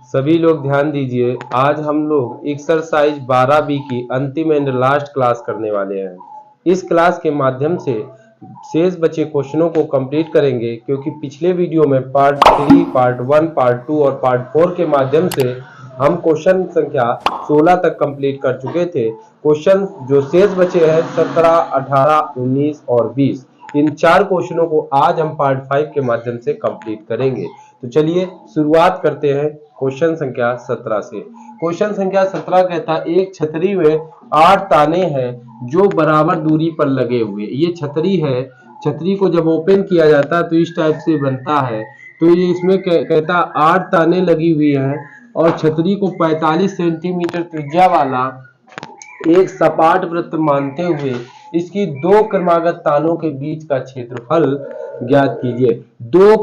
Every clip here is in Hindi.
सभी लोग ध्यान दीजिए। आज हम लोग एक्सरसाइज 12B की अंतिम एंड लास्ट क्लास करने वाले हैं। इस क्लास के माध्यम से शेष बचे क्वेश्चनों को कंप्लीट करेंगे, क्योंकि पिछले वीडियो में पार्ट 3, पार्ट 1, पार्ट 2 और पार्ट 4 के माध्यम से हम क्वेश्चन संख्या 16 तक कंप्लीट कर चुके थे। क्वेश्चन जो शेष बचे हैं 17, 18, 19 और 20, इन 4 क्वेश्चनों को आज हम पार्ट 5 के माध्यम से कंप्लीट करेंगे। तो चलिए शुरुआत करते हैं क्वेश्चन संख्या 17 से। क्वेश्चन संख्या 17 कहता है एक छतरी में 8 ताने हैं जो बराबर दूरी पर लगे हुए। ये छतरी है, छतरी को जब ओपन किया जाता है तो इस टाइप से बनता है। तो ये इसमें कहता 8 ताने लगी हुई हैं और छतरी को 45 सेंटीमीटर त्रिज्या वाला एक सपाट वृत्त मानते हुए इसकी दो क्रमागत तानों के बीच का क्षेत्रफल ज्ञात कीजिए। दो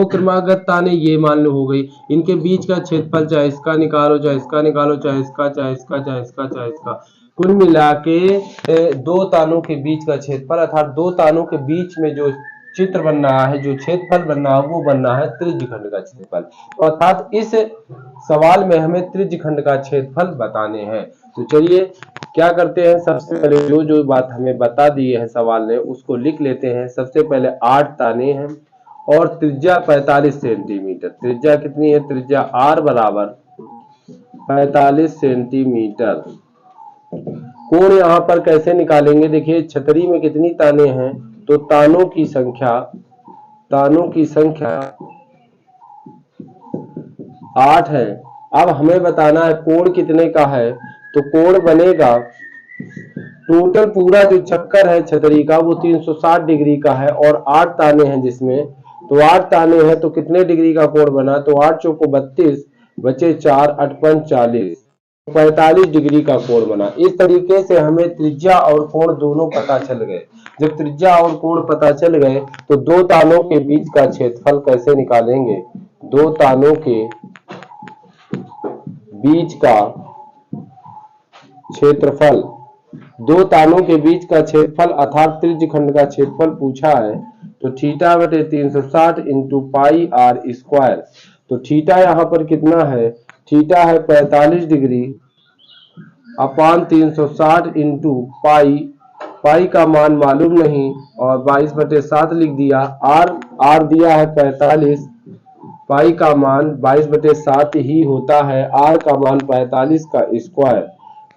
क्रमागत ताने ये मान लो हो गई, इनके बीच का क्षेत्रफल चाहे इसका निकालो, चाहे इसका निकालो, चाहे इसका, चाहे इसका, चाहे इसका, चाहे इसका, कुल मिला के दो तानों के बीच का क्षेत्रफल, अर्थात दो तानों के बीच में जो चित्र बन रहा है, जो क्षेत्रफल बन रहा है वो बन रहा है त्रिज्यखंड का क्षेत्रफल। तो अर्थात इस सवाल में हमें त्रिज्यखंड का क्षेत्रफल बताने हैं। तो चलिए क्या करते हैं, सबसे पहले जो जो बात हमें बता दी है सवाल ने उसको लिख लेते हैं। सबसे पहले 8 ताने हैं और त्रिज्या 45 सेंटीमीटर। त्रिज्या कितनी है? त्रिज्या r बराबर 45 सेंटीमीटर। कोण यहाँ पर कैसे निकालेंगे? देखिए छतरी में कितनी ताने हैं, तो तानों की संख्या 8 है। अब हमें बताना है कोण कितने का है, तो कोण बनेगा टोटल पूरा जो चक्कर है छतरी का वो 360 डिग्री का है और 8 ताने हैं जिसमें, तो 8 ताने हैं तो कितने डिग्री का कोण बना? तो 8 चौको 32 बचे 4, 8 पंच 40, 45 डिग्री का कोण बना। इस तरीके से हमें त्रिज्या और कोण दोनों पता चल गए। जब त्रिज्या और कोण पता चल गए तो दो तानों के बीच का क्षेत्रफल कैसे निकालेंगे? दो तानों के बीच का क्षेत्रफल, दो तानों के बीच का क्षेत्रफल अर्थात त्रिज्यखंड का क्षेत्रफल पूछा है, तो थीटा बटे 360 इंटू पाई आर स्क्वायर। तो थीटा यहाँ पर कितना है? थीटा है 45 डिग्री अपान 360 इंटू पाई, पाई का मान मालूम नहीं और 22/7 लिख दिया। आर दिया है 45, पाई का मान 22/7 ही होता है, आर का मान 45 का स्क्वायर।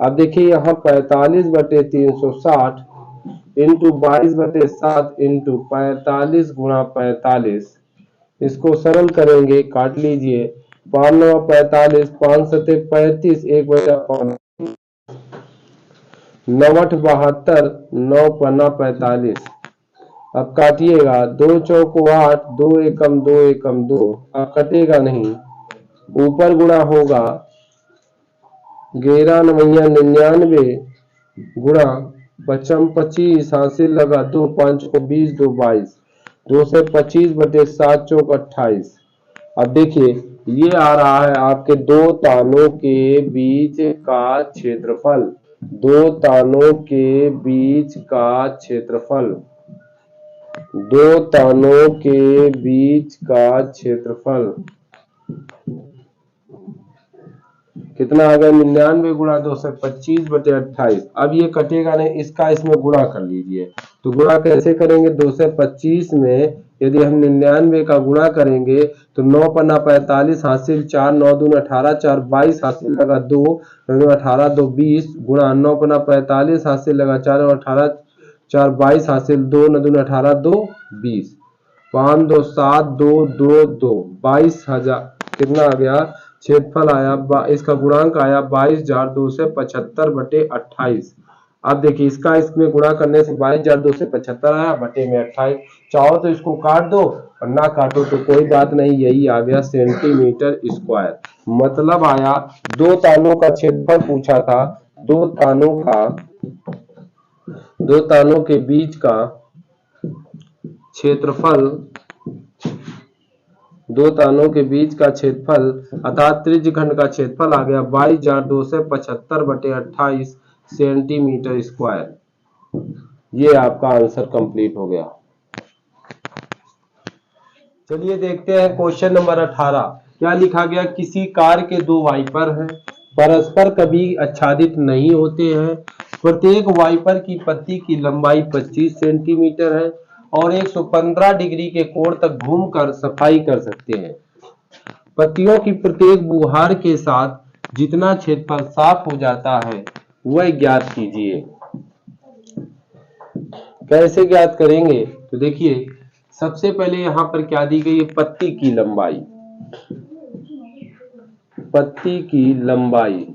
अब देखिए यहाँ 45/360 इंटू 22/7 इंटू 45 गुणा 45, इसको सरल करेंगे, काट लीजिए। 5 9 45, 5 7 35, 1/5, 9 8 72, 9 पन्ना 45। अब काटिएगा, 2 चौक 8, 2 एकम 2 एकम 2, अब कटेगा नहीं, ऊपर गुणा होगा 11 9 99 गुणा 5 25, हासिल लगा 2 5 को 20, 2 22, 2 से 25/7 चौक 28। अब देखिए ये आ रहा है आपके दो तानों के बीच का क्षेत्रफल, दो तानों के बीच का क्षेत्रफल, दो तानों के बीच का क्षेत्रफल कितना आ गया? 99 गुणा 2 से 25/28। अब ये कटेगा नहीं, इसका इसमें गुणा कर लीजिए। तो गुणा कैसे करेंगे? 2 से 25 में यदि हम 99 का गुणा करेंगे तो 9 पन्ना 45, हासिल 4, 9 दूनी 18, 4 22, हासिल लगा 2, 18 2 20 गुणा 9 पन्ना 45, हासिल लगा 4 18, 4 22, हासिल 2 9 दूनी 18, 2 20, 5 2 7 2 2 2, 22,000 कितना आ गया? क्षेत्रफल आया, इसका गुणांक आया 22,275/28। अब देखिए इसका इसमें गुणा करने से 22,275 आया, बटे में 28। चाहो तो इसको काट दो और ना काटो तो कोई बात नहीं, यही आ गया सेंटीमीटर स्क्वायर। मतलब आया दो तानों का क्षेत्रफल पूछा था, दो तानों के बीच का क्षेत्रफल, दो तानों के बीच का क्षेत्रफल अर्थात त्रिज्यखंड का क्षेत्रफल आ गया 22,275/28 सेंटीमीटर स्क्वायर। ये आपका आंसर कंप्लीट हो गया। चलिए देखते हैं क्वेश्चन नंबर 18। क्या लिखा गया, किसी कार के दो वाइपर हैं, परस्पर कभी आच्छादित नहीं होते हैं, प्रत्येक वाइपर की पत्ती की लंबाई 25 सेंटीमीटर है और 115 डिग्री के कोण तक घूमकर सफाई कर सकते हैं। पत्तियों की प्रत्येक बुहार के साथ जितना क्षेत्रफल साफ हो जाता है वह ज्ञात कीजिए। कैसे ज्ञात करेंगे, तो देखिए सबसे पहले यहां पर क्या दी गई है, पत्ती की लंबाई। पत्ती की लंबाई,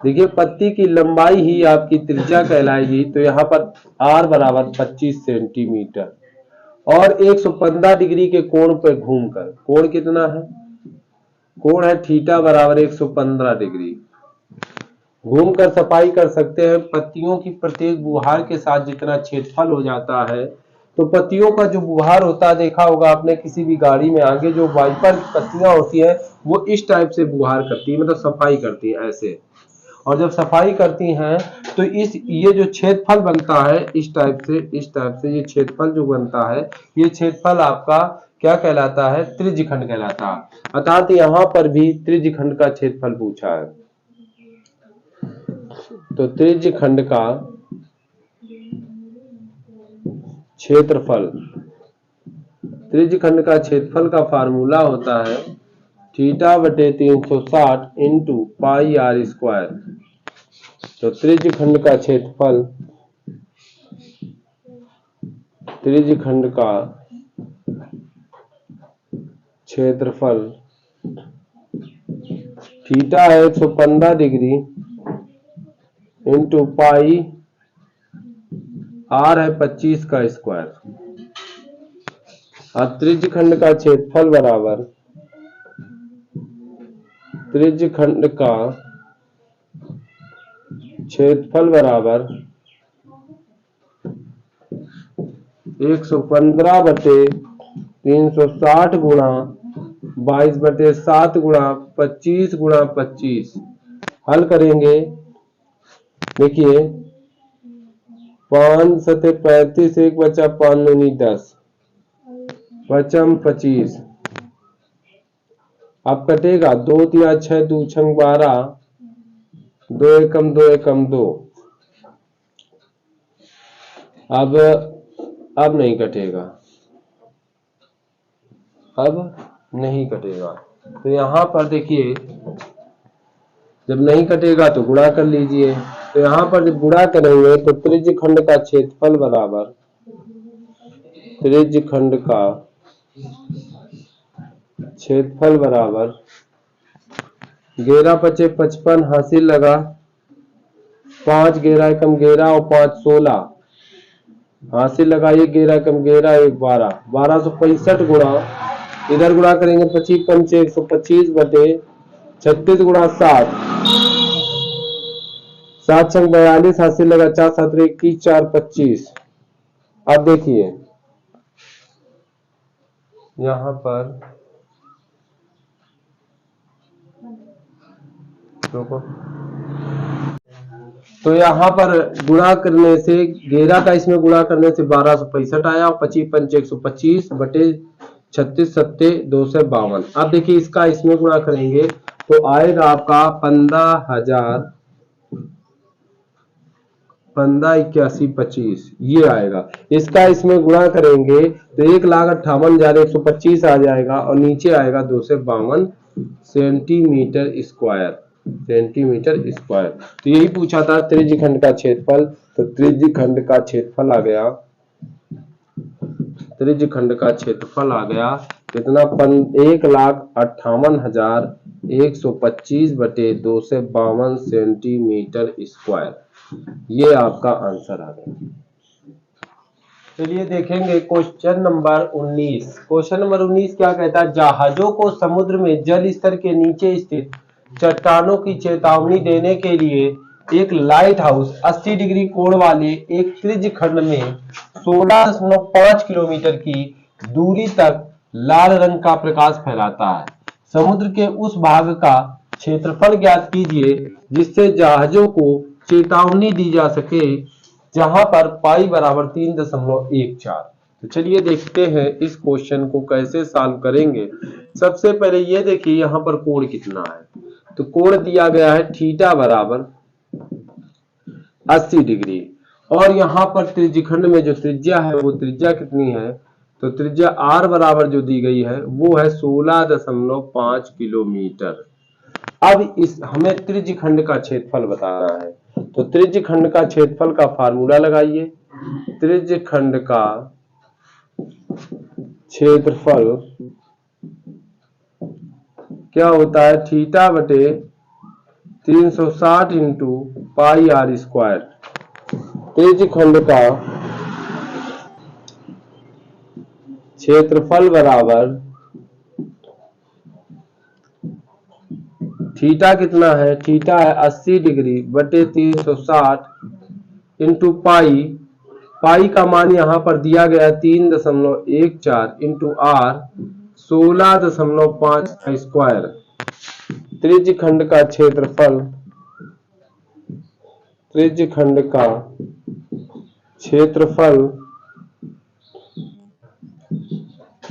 देखिए पत्ती की लंबाई ही आपकी त्रिज्या कहलाएगी। तो यहाँ पर r बराबर 25 सेंटीमीटर और 115 डिग्री के कोण पर घूमकर, कोण कितना है, कोण है थीटा बराबर 115 डिग्री, घूमकर सफाई कर सकते हैं। पत्तियों की प्रत्येक बुहार के साथ जितना क्षेत्रफल हो जाता है, तो पत्तियों का जो बुहार होता है, देखा होगा आपने किसी भी गाड़ी में, आगे जो वाइपर पत्तियां होती हैं वो इस टाइप से बुहार करती है, मतलब सफाई करती है ऐसे। और जब सफाई करती हैं तो ये जो क्षेत्रफल बनता है इस टाइप से ये क्षेत्रफल जो बनता है, ये क्षेत्रफल आपका क्या कहलाता है, त्रिज्यखंड कहलाता है। अर्थात यहाँ पर भी त्रिज्यखंड का क्षेत्रफल पूछा है। तो त्रिज्यखंड का क्षेत्रफल, त्रिज्यखंड का क्षेत्रफल का फार्मूला होता है थीटा बटे 360 इंटू पाई आर स्क्वायर। तो त्रिज्यखंड का क्षेत्रफल, त्रिज्यखंड का क्षेत्रफल थीटा है 115 डिग्री इंटू पाई आर है 25 का स्क्वायर। और त्रिज्यखंड का क्षेत्रफल बराबर, त्रिज्यखंड का क्षेत्रफल बराबर 115 बटे 360 गुणा 22 बटे 7 गुणा 25 गुणा 25। हल करेंगे, देखिए 5 सते 35, एक बचा 5 दूनी 10, पचम 25। अब कटेगा 2 तिया 6 2 छंग 12, 2 एकम 2 एकम 2। अब नहीं कटेगा, अब नहीं कटेगा। तो यहां पर देखिए जब नहीं कटेगा तो गुणा कर लीजिए। तो यहां पर जब गुणा करेंगे तो त्रिज्यखंड का क्षेत्रफल बराबर, त्रिज्यखंड का क्षेत्रफल बराबर 11 पचे 55 हासिल लगा, 5 11 एकम 11 और 5 16 हासिल लगा, 1 11 एकम 11 1 12, 1265 गुणा, इधर गुणा करेंगे 25 पंचे 125 बटे 36 गुणा 7, 7 छंग 42 हासिल लगा, 4 7 21 4 25। अब देखिए यहां पर तो यहाँ पर गुणा करने से 11 का इसमें गुणा करने से 1265 आया, 25 पंचे 125 बटे 36 सत्ते 252। अब देखिए इसका इसमें गुणा करेंगे तो आएगा आपका 15,000, 158125 ये आएगा। इसका इसमें गुणा करेंगे तो 1,58,125 आ जाएगा और नीचे आएगा 252 सेंटीमीटर स्क्वायर, सेंटीमीटर स्क्वायर। तो यही पूछा था त्रिज्यखंड का क्षेत्रफल। तो त्रिज्यखंड का क्षेत्रफल आ गया, त्रिज्यखंड का क्षेत्रफल आ गया कितना, 1,58,125 बटे 252 सेंटीमीटर स्क्वायर। ये आपका आंसर आ गया। चलिए देखेंगे क्वेश्चन नंबर 19। क्वेश्चन नंबर 19 क्या कहता है, जहाजों को समुद्र में जल स्तर के नीचे स्थित चट्टानों की चेतावनी देने के लिए एक लाइट हाउस 80 डिग्री कोण वाले एक त्रिज्यखंड में 16.5 किलोमीटर की दूरी तक लाल रंग का प्रकाश फैलाता है। समुद्र के उस भाग का क्षेत्रफल ज्ञात कीजिए जिससे जहाजों को चेतावनी दी जा सके, जहां पर पाई बराबर 3.14। तो चलिए देखते हैं इस क्वेश्चन को कैसे सॉल्व करेंगे। सबसे पहले ये देखिए यहाँ पर कोण कितना है, तो कोण दिया गया है थीटा बराबर 80 डिग्री, और यहाँ पर त्रिज्यखंड में जो त्रिज्या है वो त्रिज्या कितनी है, तो त्रिज्या r बराबर जो दी गई है वो है 16.5 किलोमीटर। अब इस हमें त्रिज्यखंड का क्षेत्रफल बताना है, तो त्रिज्यखंड का क्षेत्रफल का फार्मूला लगाइए। त्रिज्यखंड का क्षेत्रफल क्या होता है, थीटा बटे 360 इंटू पाई आर स्क्वायर। त्रिज्यखंड का क्षेत्रफल बराबर थीटा कितना है, थीटा है 80 डिग्री बटे 360 इंटू पाई, पाई का मान यहाँ पर दिया गया 3.14 इंटू आर 16.5 का स्क्वायर। त्रिज्यखंड का क्षेत्रफल, त्रिज्यखंड का क्षेत्रफल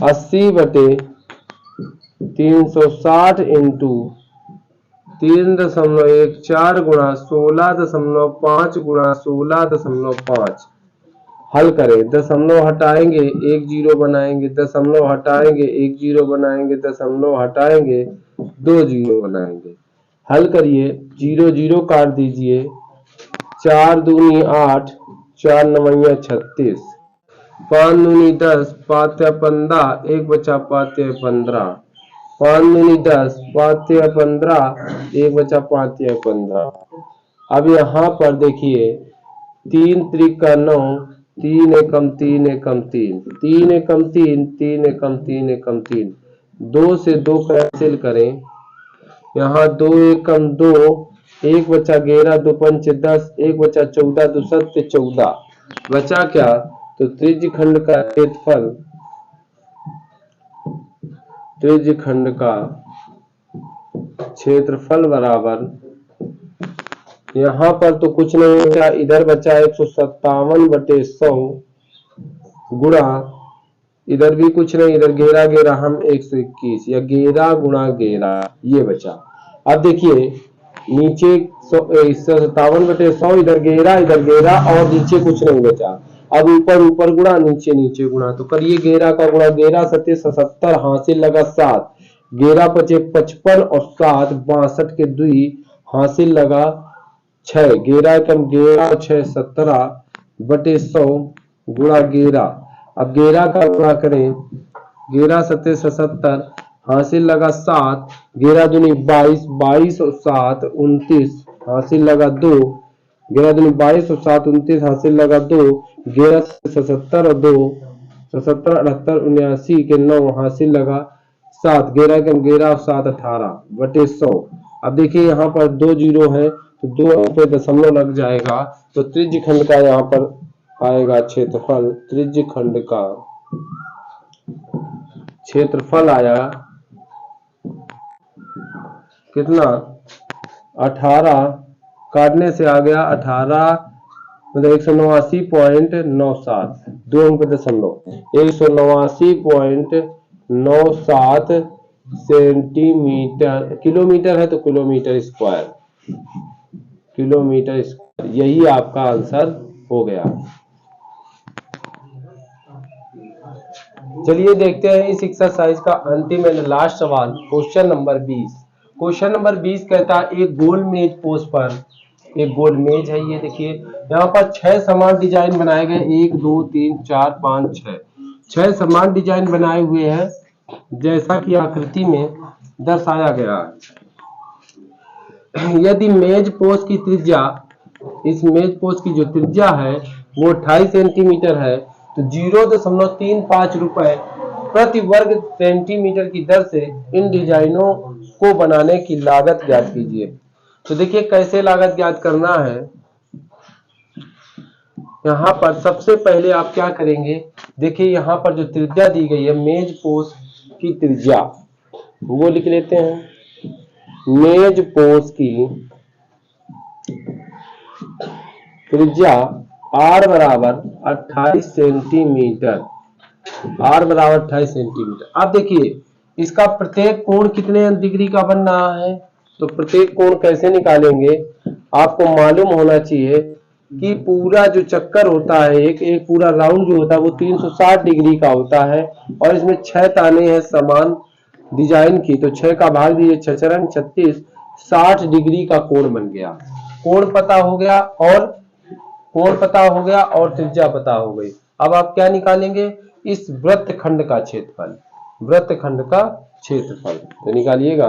80 बटे 360 इंटू 3.14 गुणा 16.5 गुणा 16.5। हल करें, दशमलव हटाएंगे एक जीरो बनाएंगे, दशमलव हटाएंगे एक जीरो बनाएंगे, दशमलव हटाएंगे दो जीरो बनाएंगे। हल करिए, जीरो जीरो काट दीजिए, 4 दूनी 8, 4 नवैया 36, 5 दूनी 10, 5 15, 1 बचा 5 15, 5 दूनी 10, 5 15, 1 बचा 5 15। अब यहाँ पर देखिए 3 त्रिका 9, 3 एकम 3 एकम 3, 3 एकम 3, 3 एकम 3 एकम 3, 2 से 2 कैंसिल करें, यहाँ 2 एकम 2, 1 बचा 11, 2 पंच 10, 1 बचा 14, 2 सत्य 14, बचा क्या, तो त्रिज्यखंड का क्षेत्रफल, त्रिज्यखंड का क्षेत्रफल बराबर, यहाँ पर तो कुछ नहीं बचा, इधर बचा 157 बटे 100 गुणा, इधर भी कुछ नहीं, इधर 11 11 हम 121, या 11 गुणा 11 ये बचा। अब देखिए नीचे 157 बटे 100, इधर 11 इधर 11 और नीचे कुछ नहीं बचा। अब ऊपर ऊपर गुणा, नीचे नीचे गुणा, तो करिए 11 का गुणा, 11 सत्य 77, हासिल लगा 7, 11 पचे 55 और 7 62 के दुई, हासिल लगा 6, 11 कम 11 6 17 बटे 100 गुणा 11। अब 11 का गुणा करें, 11 सत्य 77, हासिल लगा 7, 11 दूनी 22, 22 और 7 29, हासिल लगा 2, 11 दूनी 22 और 7 29, हासिल लगा 2, 11 77 और 2 77 78 79 के 9, हासिल लगा 7, 11 कम 11 और 7 18 बटे 100। अब देखिए यहाँ पर 2 जीरो है तो 2 पे दशमलव लग जाएगा, तो त्रिज्यखंड का यहाँ पर आएगा क्षेत्रफल, त्रिज्यखंड का क्षेत्रफल आया कितना, 18, काटने से आ गया 18 मतलब 189.97, 2 अंक दशमलव, 189.97 सेंटीमीटर, किलोमीटर है तो किलोमीटर स्क्वायर, किलोमीटर स्क्वायर, यही आपका आंसर हो गया। चलिए देखते हैं इस एक्सरसाइज का अंतिम एंड लास्ट सवाल, क्वेश्चन नंबर 20। क्वेश्चन नंबर 20 कहता है एक गोल मेज पोस्ट पर, एक गोल मेज है, ये देखिए यहाँ पर 6 समान डिजाइन बनाए गए, 1 2 3 4 5 6 समान डिजाइन बनाए हुए हैं जैसा कि आकृति में दर्शाया गया है। यदि मेज पोस्ट की त्रिज्या, इस मेज पोस्ट की जो त्रिज्या है वो 28 सेंटीमीटर है, तो 0.35 रुपए प्रति वर्ग सेंटीमीटर की दर से इन डिजाइनों को बनाने की लागत ज्ञात कीजिए। तो देखिए कैसे लागत ज्ञात करना है, यहाँ पर सबसे पहले आप क्या करेंगे, देखिए यहाँ पर जो त्रिज्या दी गई है मेज पोस्ट की त्रिज्या वो लिख लेते हैं। मेज पोस्ट की त्रिज्या R बराबर 28 सेंटीमीटर, r बराबर 28 सेंटीमीटर। अब देखिए इसका प्रत्येक कोण कितने डिग्री का बन रहा है, तो प्रत्येक कोण कैसे निकालेंगे, आपको मालूम होना चाहिए कि पूरा जो चक्कर होता है, एक पूरा राउंड जो होता है वो 360 डिग्री का होता है, और इसमें 6 ताने हैं समान डिजाइन की, तो 6 का भाग दीजिए 6 चरंग 36, 60 डिग्री का कोण बन गया। कोण पता हो गया और कोण पता हो गया और त्रिज्या पता हो गई। अब आप क्या निकालेंगे, इस वृत्तखंड का क्षेत्रफल, वृत्तखंड का क्षेत्रफल। तो निकालिएगा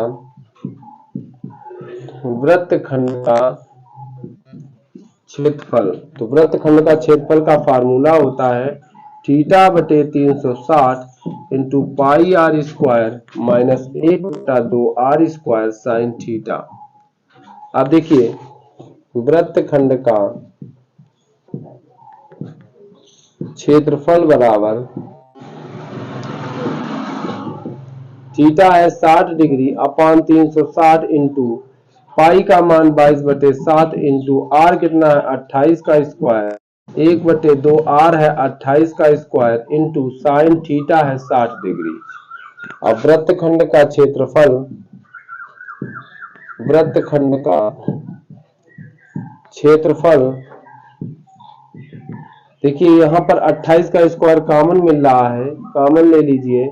वृत्तखंड का क्षेत्रफल। तो वृत्तखंड का क्षेत्रफल का फार्मूला होता है थीटा बटे 360 into pi r square minus 1/2 r square sine theta. अब देखिए वृत्तखंड का क्षेत्रफल बराबर थीटा है 60 डिग्री अपान 360 इंटू पाई का मान 22/7 इंटू आर कितना है 28 का स्क्वायर, 1/2 आर है 28 का स्क्वायर इंटू साइन थीटा है 60 डिग्री। अब वृत्तखंड का क्षेत्रफल, वृत्तखंड का क्षेत्रफल देखिए यहाँ पर 28 का स्क्वायर कॉमन मिल रहा है, कॉमन ले लीजिए,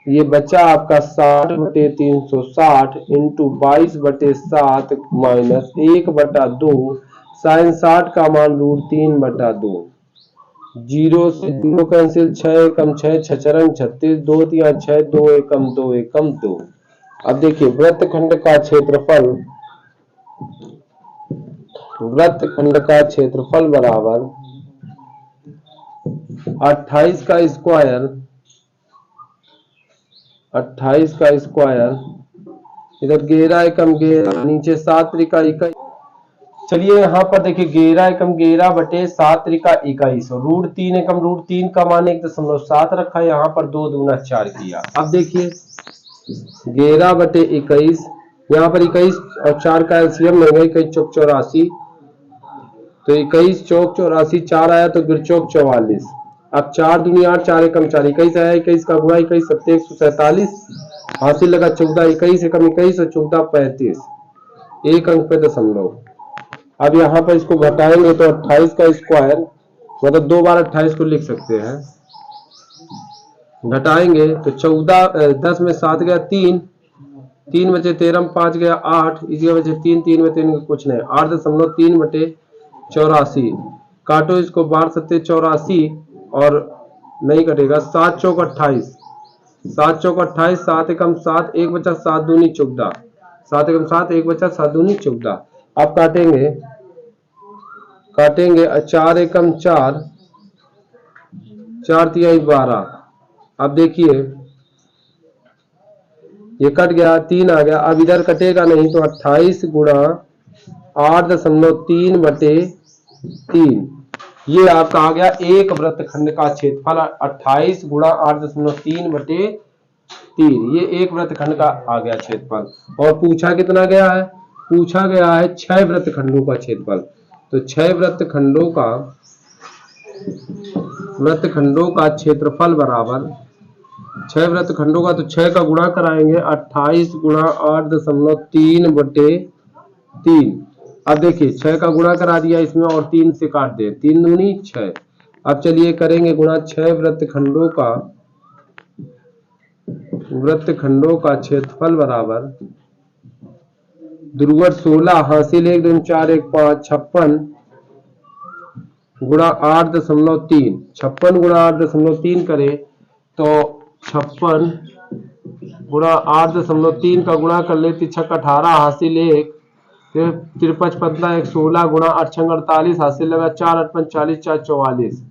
ये बचा आपका 60/360 इंटू 22/7 माइनस 1/2 साइन 60 का मान √3/2। 0 से 0 कैंसिल, 6 एकम 6 6 चरंग 36, 2 तिया 6, 2 एकम 2 एकम 2। अब देखिए वृत्तखंड का क्षेत्रफल, वृत्तखंड का क्षेत्रफल बराबर 28 का स्क्वायर, 28 का स्क्वायर, इधर 11 एकम 11, नीचे 7 त्रिका 21। चलिए यहाँ पर देखिए 11 एकम 11 बटे 7 त्रिका 21 और √3 एकम √3 का मान 1.7 रखा है, यहाँ पर 2 दूना 4 किया। अब देखिए 11 बटे 21, यहाँ पर 21 और 4 का एलसीएम लेंगे, 21 चौक 84, तो 21 चौक 84, 4 आया तो फिर चौक 44। अब 4 दूनी 8, 4 एकम 4, 21 आया, 21 का गुणा 21 7 147, हासिल लगा 14, 21 एकम 21 और 14 35, एक अंक पे दशमलव। अब यहाँ पर इसको घटाएंगे तो 28 का स्क्वायर, मतलब 2 बार 28 को लिख सकते हैं, घटाएंगे तो 14, 10 में 7 गया 3, 3 बचे 13 में 5 गया 8, इसी बचे 3, 3 में 3 कुछ नहीं, 8.3 बटे 84, काटो इसको 12 7 84 और नहीं कटेगा, 7 चौक 28, 7 चौक 28, 7 एकम 7, 1 बचा 7 दूनी 14, 7 एकम 7, 1 बचा 7 दूनी 14। अब काटेंगे, काटेंगे 4 एकम 4, 4 तिहाई 12। अब देखिए ये कट गया, 3 आ गया, अब इधर कटेगा नहीं, तो 28 गुणा 8.3 बटे 3, ये आपका आ गया एक वृत्तखंड का क्षेत्रफल। 28 गुणा 8.3 बटे 3, ये एक वृत्तखंड का आ गया क्षेत्रफल। और पूछा कितना गया है, पूछा गया है 6 वृत्तखंडों का क्षेत्रफल। तो 6 वृत्तखंडों का क्षेत्रफल बराबर 6 वृत्तखंडों का, तो 6 का गुणा कराएंगे, 28 गुणा 8.3 बटे 3। अब देखिए 6 का गुणा करा दिया इसमें और 3 से काट दे, 3 दूनी 6। अब चलिए करेंगे गुणा 6 वृत्तखंडों का क्षेत्रफल बराबर दुर्गट 16, हासिल 1 2 4 1 5, 56 गुणा 8.3, 56 गुणा 8.3 करे तो 56 गुणा 8.3 का गुणा कर ले, 6 18, हासिल 1, फिर 53 15 1 16 गुणा 8 6 48, हासिल लगा 4 8 5 40 4 44,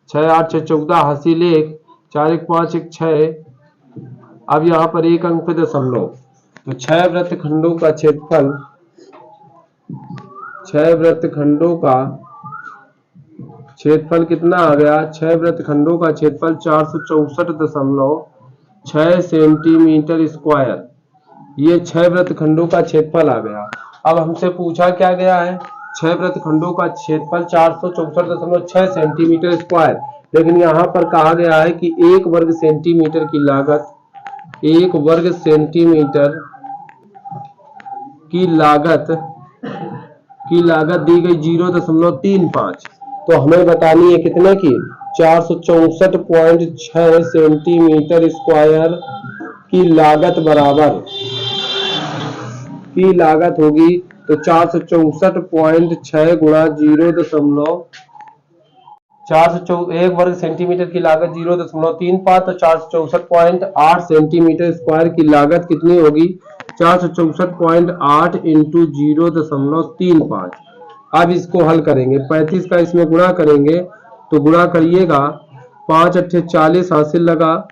6 8 6 14, हासिल 1, 4 1 5 1 6। अब यहाँ पर एक अंक पे दशमलव, तो 6 वृत्तखंडों का क्षेत्रफल, 6 वृत्तखंडों का क्षेत्रफल कितना आ गया, 6 वृत्तखंडों का क्षेत्रफल 464.6 सेंटीमीटर स्क्वायर। ये 6 वृत्तखंडों का क्षेत्रफल आ गया। अब हमसे पूछा क्या गया है, 6 वृत्तखंडों का क्षेत्रफल 464.6 सेंटीमीटर स्क्वायर, लेकिन यहाँ पर कहा गया है कि 1 वर्ग सेंटीमीटर की लागत, 1 वर्ग सेंटीमीटर की लागत दी गई 0.35। तो हमें बतानी है कितने की, 464.6 सेंटीमीटर स्क्वायर की लागत बराबर की लागत होगी। तो 464.6 गुणा 1 वर्ग सेंटीमीटर की लागत 0.35, तो 464.8 सेंटीमीटर स्क्वायर की लागत कितनी होगी, 464.8 इंटू 0.35। अब इसको हल करेंगे, 35 का इसमें गुणा करेंगे, तो गुणा करिएगा, 5 अट्ठे 40 हासिल लगा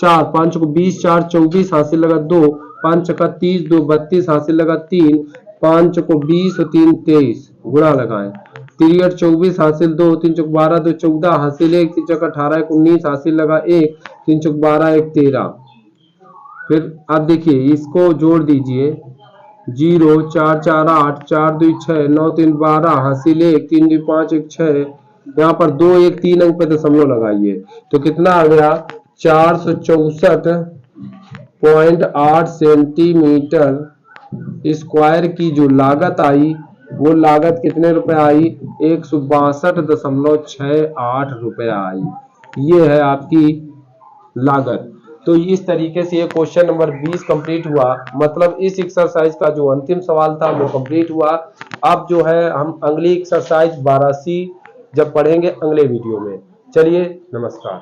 4, 5 को 20, 4 24 हासिल लगा 2, 5 का 30, 2 32 हासिल लगा 3, 5 को 20 और 3 23 गुणा लगाए, 3 8 24 हासिल 2, 3 चौक 12, 2 14 हासिल 1, 3 चौक 18 19 हासिल लगा 1, 3 चौक 12 1 13। फिर अब देखिए इसको जोड़ दीजिए, 0 4 4 8 4 2 6 9 3 12 हासिल 1 3 2 5 1 6, यहाँ पर 2 1 3 अंक पे दशमलव लगाइए, तो कितना आ गया, 464.8 सेंटीमीटर स्क्वायर की जो लागत आई, वो लागत कितने रुपए आई, 162.68 रुपए आई। ये है आपकी लागत। तो इस तरीके से ये क्वेश्चन नंबर 20 कंप्लीट हुआ। मतलब इस एक्सरसाइज का जो अंतिम सवाल था वो कंप्लीट हुआ। अब जो है हम अगली एक्सरसाइज 12C जब पढ़ेंगे अगले वीडियो में। चलिए नमस्कार।